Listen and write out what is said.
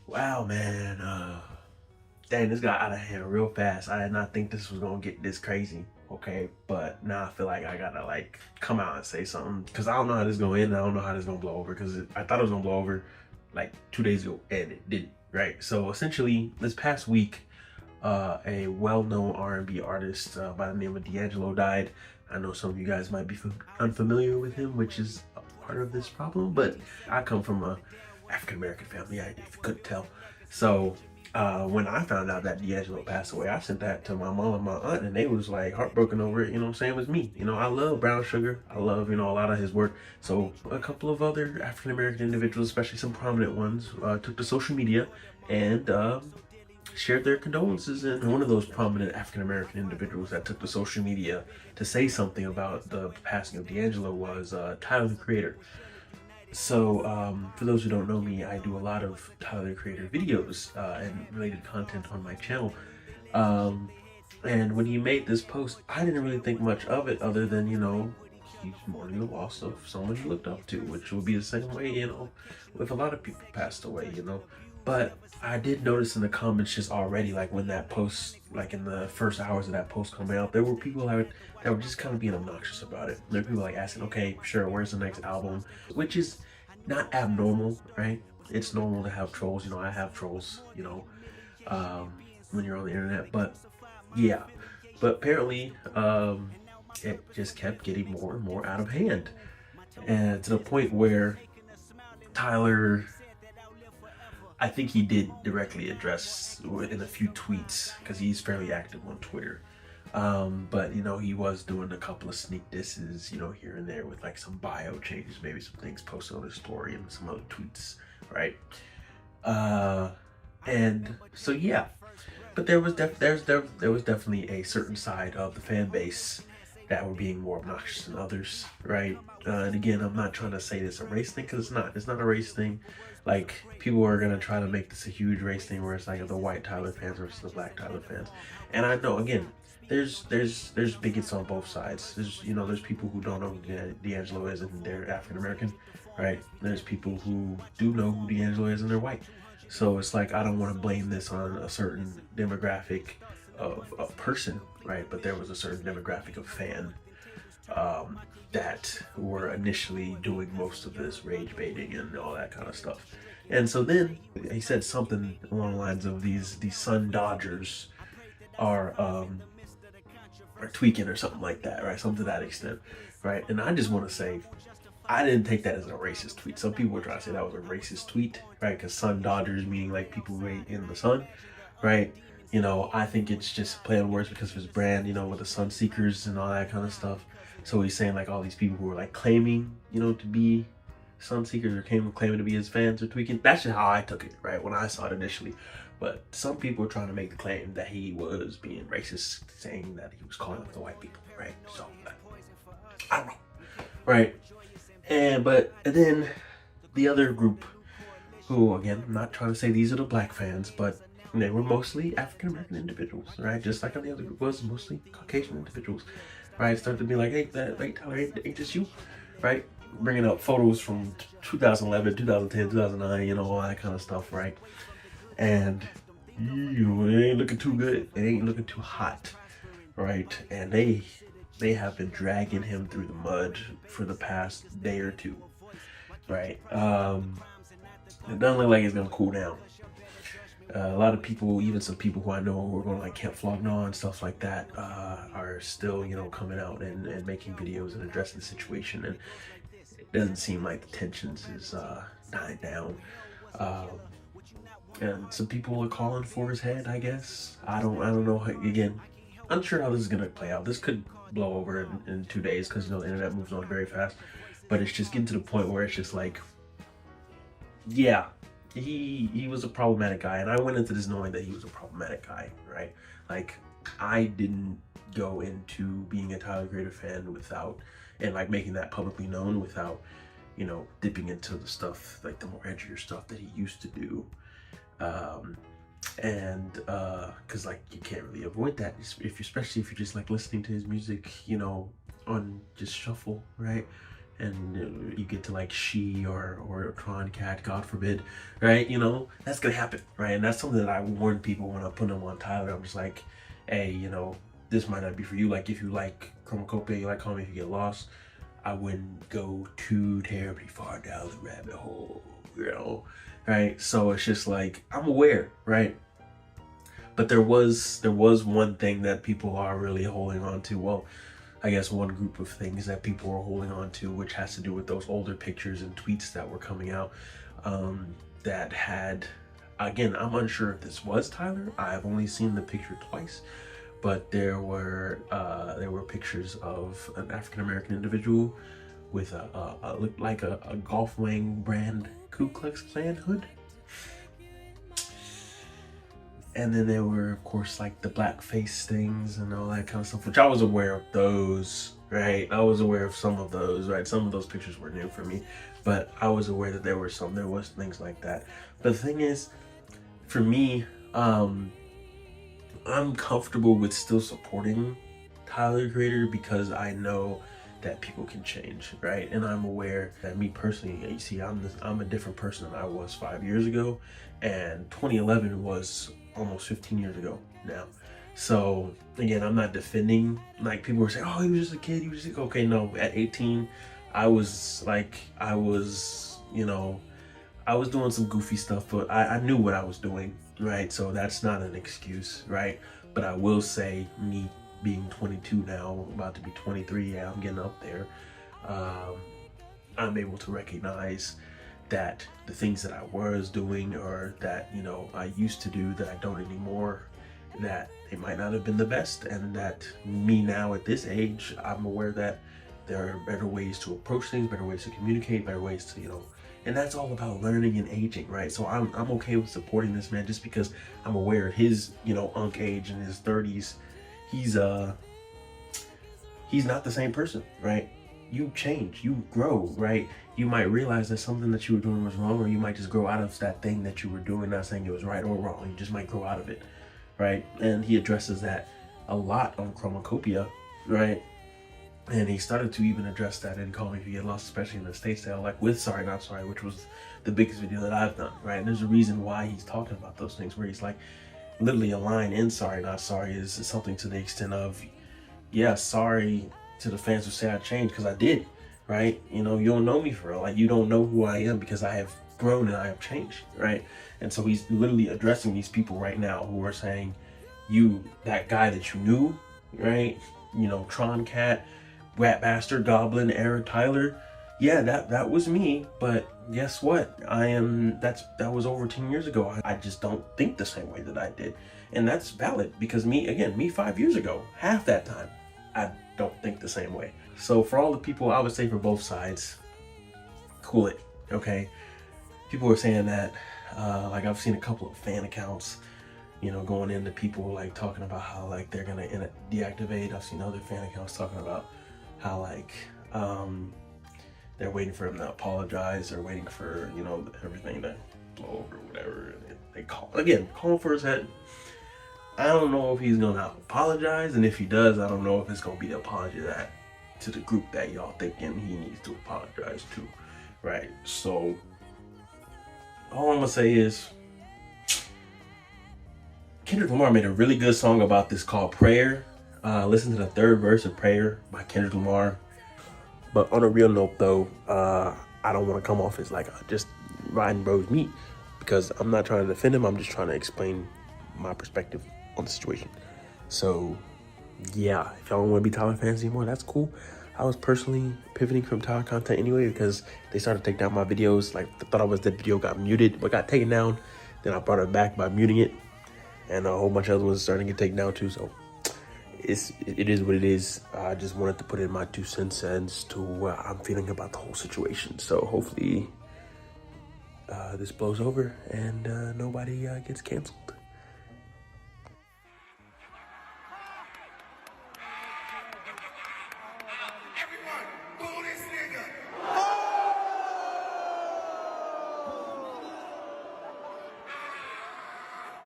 Wow, man. Dang, this got out of hand real fast. I did not think this was gonna get this crazy. Okay, but now I feel like I gotta like come out and say something because I don't know how this is gonna end. I don't know how this is gonna blow over because I thought it was gonna blow over like 2 days ago and it didn't. Right. So essentially, this past week, a well-known R&B artist by the name of D'Angelo died. I know some of you guys might be unfamiliar with him, which is a part of this problem, but I come from a African-American family, if you couldn't tell. So when I found out that D'Angelo passed away, I sent that to my mom and my aunt, and they was like heartbroken over it. You know what I'm saying? It was me. You know, I love Brown Sugar. I love, a lot of his work. So a couple of other African-American individuals, especially some prominent ones, took to social media and shared their condolences. And one of those prominent African American individuals that took to social media to say something about the passing of D'Angelo was Tyler the Creator. So, for those who don't know me, I do a lot of Tyler the Creator videos and related content on my channel. Um, and when he made this post, I didn't really think much of it other than, he's mourning the loss of someone he looked up to, which will be the same way, with a lot of people passed away. But I did notice in the comments just already, like when that post, like in the first hours of that post coming out, there were people that were just kind of being obnoxious about it. There were people like asking, okay, sure, where's the next album? Which is not abnormal, right? It's normal to have trolls. I have trolls, when you're on the internet. But yeah, but apparently, it just kept getting more and more out of hand, and to the point where Tyler, I think he did directly address in a few tweets because he's fairly active on Twitter. But he was doing a couple of sneak disses, here and there with like some bio changes, maybe some things posted on his story and some other tweets, right? Uh, and so yeah, but there was definitely a certain side of the fan base that were being more obnoxious than others, right? And again, I'm not trying to say this a race thing because it's not. It's not a race thing. Like people are gonna try to make this a huge race thing where it's like the white Tyler fans versus the black Tyler fans. And I know again, there's bigots on both sides. There's people who don't know who D'Angelo is and they're African American, right? There's people who do know who D'Angelo is and they're white. So it's like I don't want to blame this on a certain demographic of person, right? But there was a certain demographic of fan that were initially doing most of this rage baiting and all that kind of stuff. And so then he said something along the lines of these Sun Dodgers are are tweaking or something like that, right? Something to that extent, right? And I just want to say, I didn't take that as a racist tweet. Some people were trying to say that was a racist tweet, right? Because Sun Dodgers meaning like people who ain't in the sun, right? I think it's just play on words because of his brand, with the Sun Seekers and all that kind of stuff. So he's saying like all these people who are like claiming, to be Sun Seekers or claiming to be his fans or tweaking. That's just how I took it, right? When I saw it initially. But some people were trying to make the claim that he was being racist, saying that he was calling out the white people, right? So I don't know, right? And then the other group, who again, I'm not trying to say these are the black fans, but they were mostly African American individuals, right? Just like the other group was mostly Caucasian individuals, right? Started to be like, hey, Tyler, ain't this you, right? Bringing up photos from 2011, 2010, 2009, all that kind of stuff, right? And it ain't looking too good. It ain't looking too hot, right? And they have been dragging him through the mud for the past day or two, right? It doesn't look like it's gonna cool down. A lot of people, even some people who I know who are going to like Camp Flog Gnaw and stuff like that, are still, coming out and making videos and addressing the situation. And it doesn't seem like the tensions is dying down. Um, and some people are calling for his head, I guess. I don't know. Again, unsure how this is gonna play out. This could blow over in 2 days because the internet moves on very fast. But it's just getting to the point where it's just like, yeah, he was a problematic guy, and I went into this knowing that he was a problematic guy, right? Like I didn't go into being a Tyler Creator fan without and like making that publicly known without, dipping into the stuff like the more edgier stuff that he used to do. Um, and because like you can't really avoid that especially if you're just like listening to his music, on just shuffle, right? and you get to like she or Tron Cat, God forbid, right? You know, that's gonna happen, right? And that's something that I warn people when I put them on Tyler. I'm just like, hey, you know, this might not be for you. Like if you like Chromacopia, you like Call Me If You Get Lost, I wouldn't go too terribly far down the rabbit hole, you know, right? So it's just like, I'm aware, right? But there was one thing that people are really holding on to. Well, I guess one group of things that people are holding on to, which has to do with those older pictures and tweets that were coming out, that had, again, I'm unsure if this was Tyler. I've only seen the picture twice, but there were pictures of an African American individual with a looked like a Golf Wang brand Ku Klux Klan hood. And then there were, of course, like the blackface things and all that kind of stuff, which I was aware of those, right? I was aware of some of those, right? Some of those pictures were new for me, but I was aware that there was things like that. But the thing is, for me, I'm comfortable with still supporting Tyler the Creator because I know that people can change, right? And I'm aware that me personally, you see, I'm a different person than I was 5 years ago, and 2011 was almost 15 years ago now. So again, I'm not defending, like people were saying, oh, he was just a kid, he was just, okay, no, at 18, I was, you know, I was doing some goofy stuff, but I knew what I was doing, right? So that's not an excuse, right? But I will say, me being 22 now, about to be 23, yeah, I'm getting up there, I'm able to recognize that the things that I was doing, or that, you know, I used to do that I don't anymore, that it might not have been the best, and that me now at this age, I'm aware that there are better ways to approach things, better ways to communicate, better ways to, you know, and that's all about learning and aging, right? So I'm okay with supporting this man just because I'm aware at his, you know, unk age in his 30s, he's not the same person, right? You change, you grow, right? You might realize that something that you were doing was wrong, or you might just grow out of that thing that you were doing, not saying it was right or wrong, you just might grow out of it, right? And he addresses that a lot on Chromacopia, right? And he started to even address that in Call Me If You Get Lost, especially in the States sale, like with Sorry Not Sorry, which was the biggest video that I've done, right? And there's a reason why he's talking about those things, where he's like, literally a line in Sorry Not Sorry is something to the extent of, yeah, sorry to the fans who say I changed, because I did, right? You know, you don't know me for real. Like, you don't know who I am, because I have grown and I have changed, right? And so he's literally addressing these people right now who are saying, you, that guy that you knew, right? You know, Tron Cat, Rat Bastard, Goblin, Eric Tyler, yeah, that was me. But guess what? That was over 10 years ago. I just don't think the same way that I did. And that's valid, because me 5 years ago, half that time, I don't think the same way. So for all the people, I would say for both sides, cool it, okay? People were saying that, like I've seen a couple of fan accounts, you know, going into people like talking about how like they're gonna deactivate. I've seen other fan accounts talking about how like they're waiting for him to apologize, or waiting for, you know, everything to blow over or whatever. And they call for his head. I don't know if he's gonna apologize, and if he does, I don't know if it's gonna be the apology that to the group that y'all thinking he needs to apologize to, right? So all I'm gonna say is, Kendrick Lamar made a really good song about this called Prayer. Listen to the third verse of Prayer by Kendrick Lamar. But on a real note though, I don't want to come off as like just riding bros meat, because I'm not trying to defend him, I'm just trying to explain my perspective on the situation. So yeah, if y'all don't want to be Tyler fans anymore, that's cool. I was personally pivoting from Tyler content anyway, because they started to take down my videos. Like, I thought the video got muted, but got taken down. Then I brought it back by muting it, and a whole bunch of other ones starting to get taken down too. So it is what it is. I just wanted to put in my 2 cents as to what I'm feeling about the whole situation. So hopefully this blows over and nobody gets canceled.